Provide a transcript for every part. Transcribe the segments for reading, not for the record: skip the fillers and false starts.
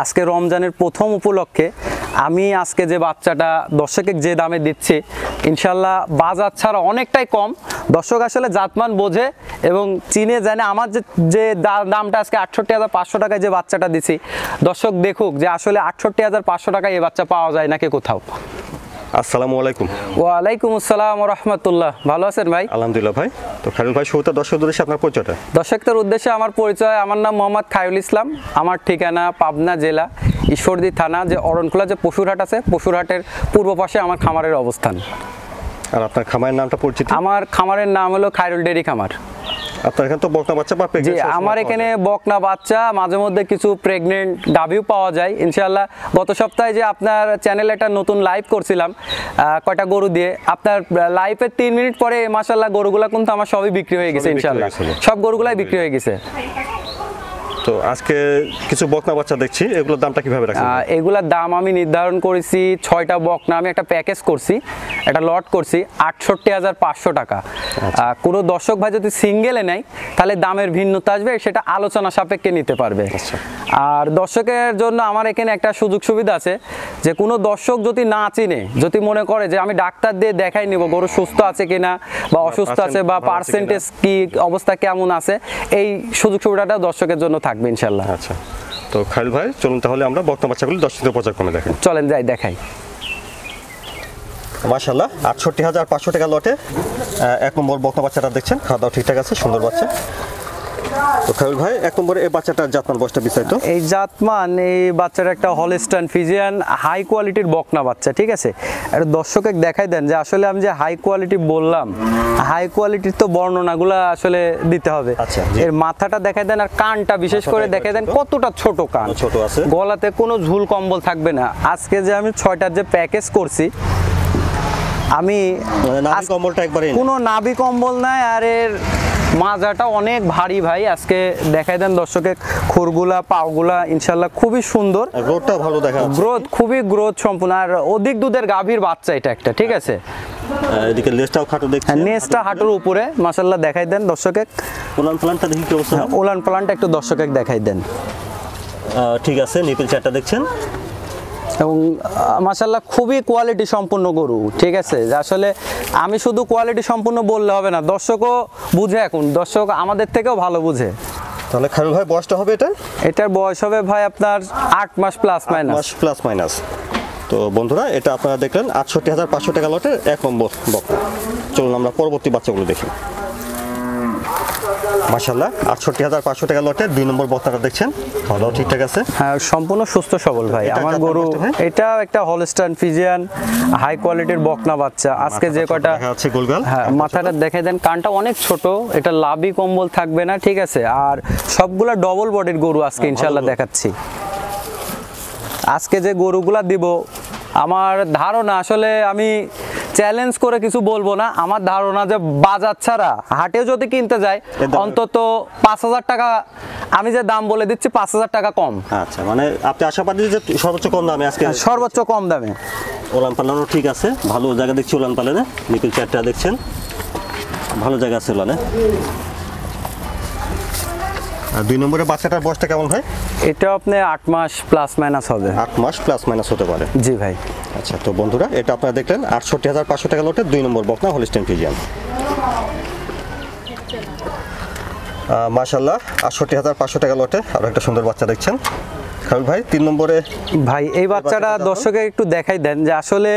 আজকে রমজানের প্রথম উপলক্ষে আমি আজকে যে বাচ্চাটা দর্শকে যে দামে দিচ্ছি ইনশাল্লাহ বাজার ছাড়া অনেকটাই কম। দর্শক আসলে জাতমান বোঝে এবং চিনে জানে। আমার যে দামটা আজকে ৬৮,৫০০ টাকায় যে বাচ্চাটা দিছি, দর্শক দেখুক যে আসলে ৬৮,৫০০ টাকায় এই বাচ্চা পাওয়া যায় নাকি কোথাও। আসসালামু আলাইকুম। ওয়ালাইকুম আসসালাম ওয়া রাহমাতুল্লাহ। ভালো আছেন ভাই? আলহামদুলিল্লাহ ভাই। তো খায়রুল ভাই, শুরুতে দর্শকদের উদ্দেশ্যে আপনার পরিচয়টা। দর্শকদের উদ্দেশ্যে আমার পরিচয়, আমার নাম মোহাম্মদ খায়রুল ইসলাম। আমার ঠিকানা পাবনা জেলা ঈশ্বরদী থানা যে অরণখোলা যে পশুরহাট আছে, পশুরহাটের পূর্ব পাশে আমার খামারের অবস্থান। আর আপনার খামারের নামটা পরিচিত? আমার খামারের নাম হলো খায়রুল ডেইরি খামার। আপনার এখানে তো বকনা বাচ্চা বা জি, আমার এখানে বকনা বাচ্চা, মাঝে মধ্যে কিছু প্রেগনেন্ট গাভীও পাওয়া যায় ইনশাআল্লাহ। গত সপ্তাহে যে আপনার চ্যানেলে একটা নতুন লাইভ করছিলাম কয়টা গরু দিয়ে, আপনার লাইভের 3 মিনিট পরে মাশাআল্লাহ গরুগুলা কিন্তু আমার সবই বিক্রি হয়ে গেছে ইনশাআল্লাহ। সব গরুগুলাই বিক্রি হয়ে গেছে। তো আজকে কিছু বকনা বাচ্চা দেখছি, এগুলোর দামটা কিভাবে রাখছেন? এগুলোর দাম আমি নির্ধারণ করেছি 6টা বকনা আমি একটা প্যাকেজ করছি, একটা লট করছি ৬৮,৫০০ টাকা। কোনো দর্শক ভাই যদি সিঙ্গেলে নেয় তাহলে দামের ভিন্নতা আসবে, সেটা আলোচনা সাপেক্ষে নিতে পারবে। আর দর্শকের জন্য আমার এখানে একটা সুযোগ সুবিধা আছে যে কোনো দর্শক যদি না চিনে, যদি মনে করে যে আমি ডাক্তার দিয়ে দেখাই নিব গরু সুস্থ আছে কিনা বা অসুস্থ আছে বা পার্সেন্টেজ কি অবস্থা কেমন আছে, এই সুযোগ সুবিধাটা দর্শকের জন্য থাকবে ইনশাআল্লাহ। আচ্ছা, তো খায়রুল ভাই চলুন তাহলে আমরা বকনা বাচ্চাগুলো দর্শকদের পর্যায়ক্রমে দেখেন। চলেন যাই দেখাই। মাশাআল্লাহ ৬৮,৫০০ টাকা লটে 1 নম্বর বকনা বাচ্চাটা দেখছেন, খাওয়া দাওয়া ঠিকঠাক আছে, সুন্দর বাচ্চা। তো খায়রুল ভাই 1 নম্বরে এই বাচ্চাটার জাতমান বয়সটা বিস্তারিত। এই জাতমান এই বাচ্চাটা একটা হলস্টাইন ফ্রিজিয়ান হাই কোয়ালিটির বকনা বাচ্চা, ঠিক আছে। আর দর্শকে দেখাই দেন যে আসলে আমি যে হাই কোয়ালিটি বললাম, হাই কোয়ালিটির তো বর্ণনাগুলো আসলে দিতে হবে। এর মাথাটা দেখাই দেন আর কানটা বিশেষ করে দেখাই দেন, কতটা ছোট কান, ছোট আছে, গলাতে কোনো ঝুল কম্বল থাকবে না। আজকে যে আমি 6টার যে প্যাকেজ করছি, আমি কোনো নাভি কম্বল নাই, আর এর মাজাটা অনেক ভারী ভাই। আজকে দেখাই দেন দর্শকের খুরগুলা পাওগুলা ইনশাল্লাহ খুবই সুন্দর, গ্রোথটা ভালো দেখা যাচ্ছে, গ্রোথ খুবই গ্রোথ সম্পূর্ণ, আর অধিক দুধের গাভীর বাচ্চা এটা একটা, ঠিক আছে। এদিকে লেজটাও খাটো দেখছেন, নেজটা হাঁটুর উপরে মাশাআল্লাহ দেখাই দেন দর্শকের। উলান পালানটা দেখি কি অবস্থা। উলান পালানটা একটু দর্শকের দেখাই দেন। ঠিক আছে, নিপিল চারটা দেখছেন এবং মাশাআল্লাহ খুবই কোয়ালিটি সম্পূর্ণ গরু, ঠিক আছে। আসলে আমি শুধু কোয়ালিটি সম্পূর্ণ বললে হবে না, দর্শকও বুঝে, এখন দর্শক আমাদের থেকেও ভালো বুঝে। তাহলে খায়রুল ভাই বয়সটা হবে এটার বয়স হবে ভাই আপনার 8 মাস প্লাস মাইনাস। তো বন্ধুরা, এটা আপনারা দেখলেন ৬৮,৫০০ টাকা লটের 1 নম্বর বকনা। চলুন আমরা পরবর্তী বাচ্চাগুলো দেখি। মাশাআল্লাহ ৬৮,৫০০ টাকা লটের 2 নম্বর বকনাটা দেখছেন, খাওয়া দাওয়া ঠিকঠাক আছে, হ্যাঁ সম্পূর্ণ সুস্থ সবল ভাই আমার গরু। এটা একটা হলস্টাইন ফ্রিজিয়ান হাই কোয়ালিটির বকনা বাচ্চা। আজকে যে কটা আছে গোলগাল, হ্যাঁ মাথাটা দেখাই দেন, কানটা অনেক ছোট, এটা লাভি কম্বল থাকবে না, ঠিক আছে। আর সবগুলা ডবল বডির গরু আজকে ইনশাআল্লাহ দেখাচ্ছি। আজকে যে গরুগুলা দিব আমার ধারণা, আসলে আমি চ্যালেঞ্জ করে কিছু বলবো না, আমার ধারণা যে বাজার ছাড়া হাটেও যদি কিনতে যায় অন্তত ৫,০০০ টাকা, আমি যে দাম বলে দিচ্ছি ৫,০০০ টাকা কম। আচ্ছা, মানে আপনি আশাবাদী যে সর্বোচ্চ কম দামে আজকে? সর্বোচ্চ কম দামে। উলান পালানো ঠিক আছে, ভালো জায়গা দেখছি উলান পালানে, নিপিল চারটা দেখছেন, ভালো জায়গা আছে উলানে। আর 2 নম্বরের বাচ্চাটার বয়সটা কেমন হয়? এটা আপনি 8 মাস প্লাস মাইনাস হবে। 8 মাস প্লাস মাইনাস হতে পারে। জি ভাই। আচ্ছা, তো বন্ধুরা এটা আপনারা দেখলেন ৬৮,৫০০ টাকা লটের 2 নম্বর বকনা হলস্টাইন ফ্রিজিয়ান। মাশাআল্লাহ ৬৮,৫০০ টাকা লটে আরো একটা সুন্দর বাচ্চা দেখছেন। খায়রুল ভাই 3 নম্বরে ভাই এই বাচ্চাটা দর্শকে একটু দেখাই দেন যে আসলে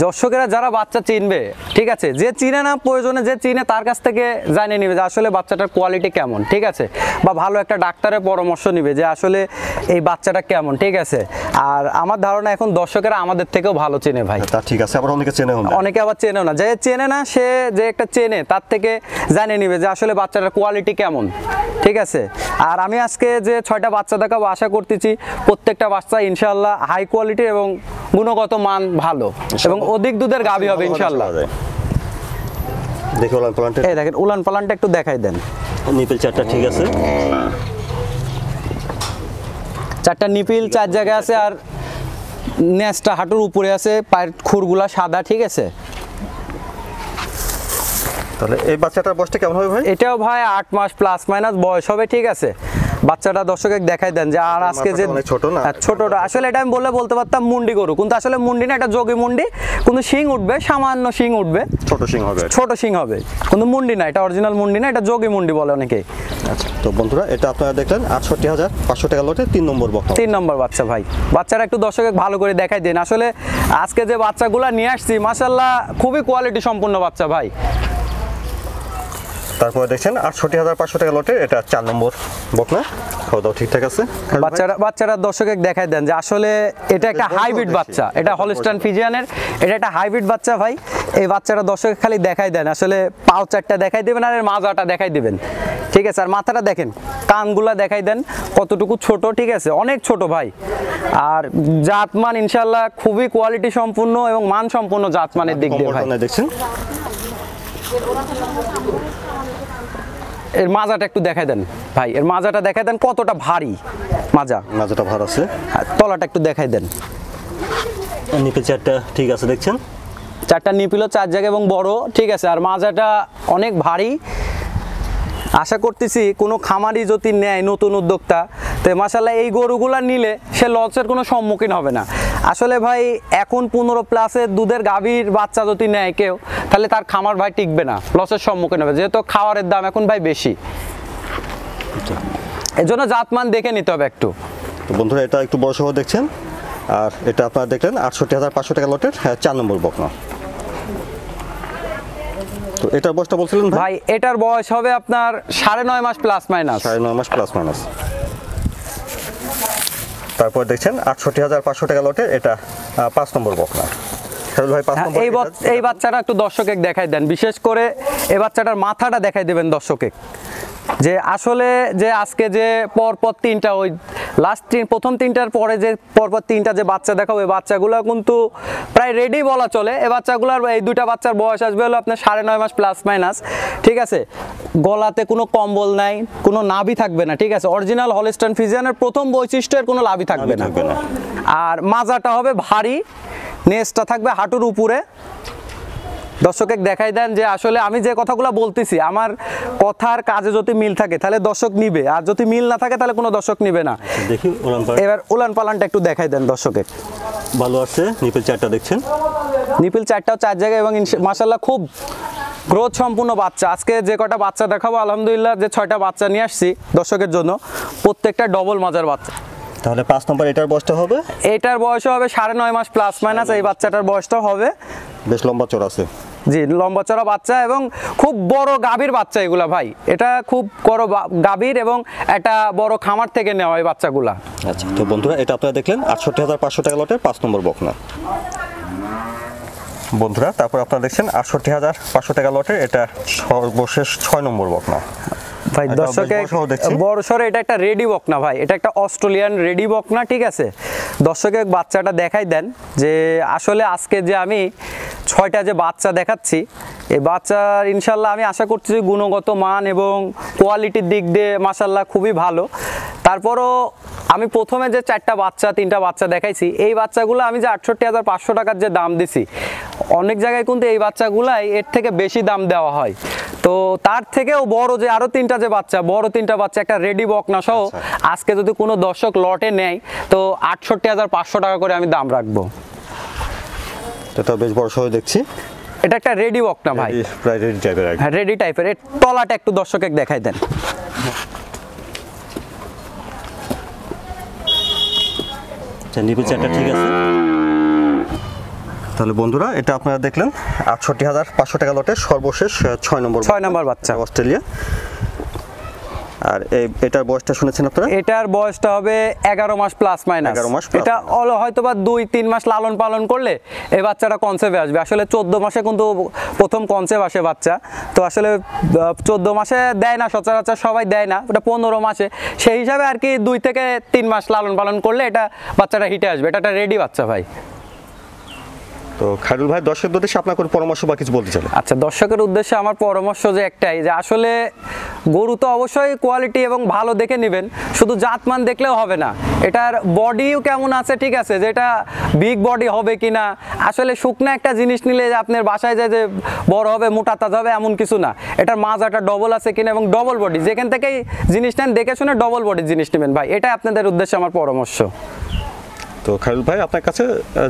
দর্শকেরা যারা বাচ্চা চিনবে, ঠিক আছে, যে চিনে না প্রয়োজনে, যে চিনে তার কাছ থেকে জানিয়ে নিবে যে আসলে বাচ্চাটার কোয়ালিটি কেমন, ঠিক আছে, বা ভালো একটা ডাক্তারের পরামর্শ নিবে যে আসলে এই বাচ্চাটা কেমন, ঠিক আছে। আর আমার ধারণা এখন দর্শকেরা আমাদের থেকেও ভালো চেনে ভাই। তা ঠিক আছে, আবার অনেকে চেনেও না, অনেকে আবার চেনেও না, যে চেনে না সে যে একটা চেনে তার থেকে জানিয়ে নিবে যে আসলে বাচ্চাটার কোয়ালিটি কেমন, ঠিক আছে। আর আমি আজকে যে 6টা বাচ্চা দেখাবো আশা করতেছি প্রত্যেকটা বাচ্চা ইনশাআল্লাহ হাই কোয়ালিটি এবং গুণগত মান ভালো এবং অধিক দুধের গাভী হবে ইনশাআল্লাহ। দেখি উলান পালানটা, এই দেখেন উলান পালানটা একটু দেখাই দেন। নিপিল চারটা ঠিক আছে, 4টা নিপিল 4 জায়গায় আছে, আর নেজটা হাঁটুর উপরে আছে, পায়ের খুরগুলা সাদা, ঠিক আছে। তাহলে এই বাচ্চাটার বয়সটা কেমন হবে ভাই? এটাও ভাই 8 মাস প্লাস মাইনাস বয়স হবে, ঠিক আছে। বাচ্চাটা দর্শকে দেখাই দেন যে আর আজকে যে ছোটটা আসলে এটা আমি বলতে পারতাম মুন্ডি গরু, কিন্তু আসলে মুন্ডি না, এটা যোগী মুন্ডি, কিন্তু শিং উঠবে, সামান্য শিং উঠবে, ছোট শিং হবে, কিন্তু মুন্ডি না, এটা অরিজিনাল মুন্ডি না, এটা যোগী মুন্ডি বলে অনেকে। আচ্ছা, তো বন্ধুরা এটা আপনারা দেখলেন ৬৮,৫০০ টাকা লটে ৩ নম্বর বকনা, 3 নম্বর বাচ্চা ভাই। বাচ্চারা একটু দর্শকে ভালো করে দেখাই দেন। আসলে আজকে যে বাচ্চাগুলা নিয়ে আসছি মাশাআল্লাহ খুবই কোয়ালিটি সম্পূর্ণ বাচ্চা ভাই। তারপরে দেখছেন ৬৮,৫০০ টাকা লটে এটা 4 নম্বর বকনা, খাওয়া দাওয়া ঠিকঠাক আছে। বাচ্চারা দর্শকে দেখাই দেন যে আসলে এটা একটা হাইব্রিড বাচ্চা, এটা হলস্টাইন ফ্রিজিয়ানের, এটা একটা হাইব্রিড বাচ্চা ভাই। এই বাচ্চারা দর্শকে খালি দেখাই দেন, আসলে পাও চারটা দেখাই দেবেন আর এর মাজাটা দেখাই দেবেন, ঠিক আছে। আর মাথাটা দেখেন, কানগুলা দেখাই দেন কতটুকু ছোট, ঠিক আছে, অনেক ছোট ভাই। আর জাতমান ইনশাল্লাহ খুবই কোয়ালিটি সম্পূর্ণ এবং মান সম্পূর্ণ জাতমানের দিক দিয়ে ভাই। দেখছেন এর মাজাটা একটু দেখাই দেন ভাই, এর মাজাটা দেখাই দেন কতটা ভারী মাজাটা ভার আছে। তলাটা একটু দেখাই দেন। নিপে চারটা ঠিক আছে দেখছেন, চারটা নিপিলও 4 জায়গা এবং বড়, ঠিক আছে। আর মাজাটা অনেক ভারী। আশা করতেছি কোনো খামারি যদি নেয় নতুন উদ্যোক্তা, তো মাশাআল্লাহ এই গরুগুলা নিলে সে লসের কোনো সম্মুখীন হবে না। আসলে ভাই এখন 15+ দুধের গাভীর বাচ্চা যদি নেয় কেউ, তাহলে তার খামার ভাই টিকবে না, লসের সম্মুখীন হবে, যেহেতু খাওয়ারের দাম এখন ভাই বেশি। এর জন্য জাতমান দেখে নিতে হবে একটু। তো বন্ধুরা এটা একটু বড় সহ দেখছেন, আর এটা আপনারা দেখলেন ৬৮,৫০০ টাকা লটের 4 নম্বর বকনা। তো এটার বয়সটা বলছিলেন ভাই? এটার বয়স হবে আপনার 9.5 মাস প্লাস মাইনাস। 9.5 মাস প্লাস মাইনাস। তারপর দেখছেন ৬৮,৫০০ টাকা লটে এটা 5 নম্বর বকনা। ভাই 5 নম্বর এই বাচ্চাটা একটু দর্শকে দেখাই দেন, বিশেষ করে এই বাচ্চাটার মাথাটা দেখাই দেবেন দর্শকে, যে আসলে যে আজকে যে পরপর 3টা ওই প্রথম 3টার পরে যে পরপর 3টা যে বাচ্চা দেখাবো, এই বাচ্চাগুলো কিন্তু প্রায় রেডি বলা চলে। এই বাচ্চাগুলোর এই 2টা বাচ্চার বয়স আসবে হলো আপনার 9.5 মাস প্লাস মাইনাস, ঠিক আছে। গলাতে কোনো কম্বল নাই, কোনো নাভি থাকবে না, ঠিক আছে। অরিজিনাল হলস্টাইন ফ্রিজিয়ানের প্রথম বৈশিষ্ট্য এর কোনো নাভি থাকবে না। আর মাজাটা হবে ভারী, নেজটা থাকবে হাঁটুর উপরে। দর্শকে দেখাই দেন যে আসলে আমি যে কথাগুলো বলতেছি, আমার কথার কাজে যদি মিল থাকে তাহলে দর্শক নিবে, আর যদি মিল না থাকে তাহলে কোনো দর্শক নিবে না। দেখি এবার উলান পালানটা একটু দেখাই দেন দর্শকে। ভালো আছে, নিপল চারটা দেখছেন, নিপল চারটাও 4 জায়গায় এবং মাশাআল্লাহ খুব গ্রোথ সম্পূর্ণ বাচ্চা। আজকে যে কটা বাচ্চা দেখাবো আলহামদুলিল্লাহ, যে 6টা বাচ্চা নিয়ে আসছি দর্শকের জন্য, প্রত্যেকটা ডবল মাজার বাচ্চা। তাহলে 5 নম্বর এটার বয়সটা হবে, এটার বয়স হবে 9.5 মাস প্লাস মাইনাস। এই বাচ্চাটার বয়সটা হবে, বেশ লম্বা চড়া আছে। জি, লম্বা চড়া বাচ্চা এবং খুব বড় গাভীর বাচ্চা এগুলা ভাই। এটা খুব বড় গাভীর এবং একটা বড় খামার থেকে নেওয়া এই বাচ্চাগুলা। আচ্ছা, তো বন্ধুরা এটা আপনারা দেখলেন ৬৮,৫০০ টাকা লটের 5 নম্বর বকনা। বন্ধুরা তারপর আপনারা দেখছেন ৬৮,৫০০ টাকা লটের এটা সর্বশেষ 6 নম্বর বকনা। ভাই দর্শকে বড় সরে এটা একটা রেডি বকনা ভাই, এটা একটা অস্ট্রেলিয়ান রেডি বকনা, ঠিক আছে। দর্শকে বাচ্চাটা দেখাই দেন যে আসলে আজকে যে আমি 6টা যে বাচ্চা দেখাচ্ছি, এই বাচ্চার ইনশাল্লাহ আমি আশা করছি গুণগত মান এবং কোয়ালিটির দিক দিয়ে মাশাল্লাহ খুবই ভালো। তারপরও আমি প্রথমে যে 3টা বাচ্চা দেখাইছি, এই বাচ্চাগুলো আমি যে ৬৮,৫০০ টাকার যে দাম দিছি, অনেক জায়গায় কিন্তু এই বাচ্চাগুলাই এর থেকে বেশি দাম দেওয়া হয়। তো তার থেকেও বড় যে আরো 3টা যে বাচ্চা, বড় 3টা বাচ্চা একটা রেডি বকনা সহ আজকে যদি কোনো দর্শক লটে নেয়, তো ৬৮,৫০০ টাকা করে আমি দাম রাখবো। এটা বেশ বড় সহ দেখছি, এটা একটা রেডি বকনা ভাই, প্রায় রেডি টাইপের। হ্যাঁ, রেডি টাইপের। এর তলাটা একটু দর্শকে দেখাই দেন। নিপল চারটা ঠিক আছে। তাহলে বন্ধুরা এটা আপনারা দেখলেন ৬৮,৫০০ টাকা লটের সর্বশেষ 6 নম্বর বাচ্চা, অস্ট্রেলিয়া। আর এটার বয়সটা শুনেছেন আপনারা? এটার বয়সটা হবে 11 মাস প্লাস মাইনাস। এটা হয়তো বা 2-3 মাস লালন পালন করলে এই বাচ্চাটা কনসেপ্টে আসবে। আসলে 14 মাসে কিন্তু প্রথম কনসেপ্ট আসে বাচ্চা, তো আসলে 14 মাসে দেয় না সচরাচর, সবাই দেয় না, ওটা 15 মাসে। সেই হিসাবে আর কি 2 থেকে 3 মাস লালন পালন করলে এটা বাচ্চাটা হিটে আসবে। এটা একটা রেডি বাচ্চা ভাই। তো খায়রুল ভাই দর্শকদের উদ্দেশ্যে আপনার কোনো পরামর্শ বা কিছু বলতে চাইলে? আচ্ছা, দর্শকের উদ্দেশ্যে আমার পরামর্শ যে একটাই, যে আসলে গরু তো অবশ্যই কোয়ালিটি এবং ভালো দেখে নেবেন, শুধু জাতমান দেখলেও হবে না, এটার বডিও কেমন আছে, ঠিক আছে, যে এটা বিগ বডি হবে কিনা। আসলে শুকনো একটা জিনিস নিলে যে আপনার বাসায় যায় যে বড় হবে, মোটা তাজা হবে এমন কিছু না, এটার মাজাটা ডবল আছে কিনা এবং ডবল বডি, যেখান থেকেই জিনিস নেন দেখে শুনে ডবল বডির জিনিস নেবেন ভাই, এটাই আপনাদের উদ্দেশ্যে আমার পরামর্শ। তো খায়রুল ভাই আপনার কাছে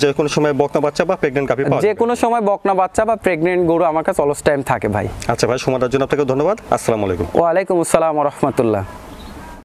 যে কোনো সময় বকনা বাচ্চা বা প্রেগনেন্ট গাভী পাওয়া যে কোনো সময় বকনা বাচ্চা বা প্রেগনেন্ট গরু আমার কাছে অলস টাইম থাকে ভাই। আচ্ছা ভাই, সময়ের জন্য আপনাকে ধন্যবাদ। আসসালামু আলাইকুম। ওয়ালাইকুম আসসালাম ওয়া রাহমাতুল্লাহ।